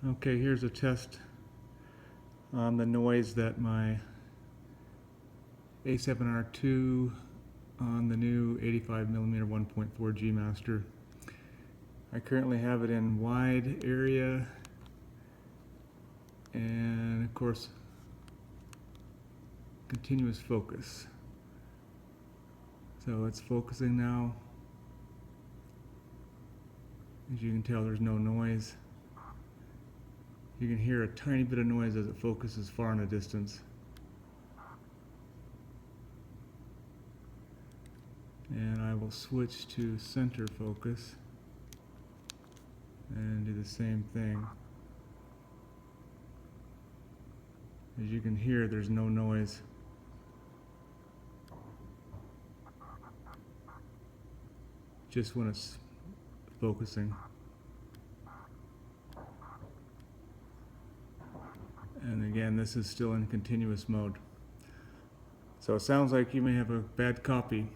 Okay, here's a test on the noise that my A7R2 on the new 85mm 1.4 G Master. I currently have it in wide area and of course continuous focus. So it's focusing now. As you can tell, there's no noise. You can hear a tiny bit of noise as it focuses far in the distance. And I will switch to center focus and do the same thing. As you can hear, there's no noise. Just when it's focusing. And again, this is still in continuous mode. So it sounds like you may have a bad copy.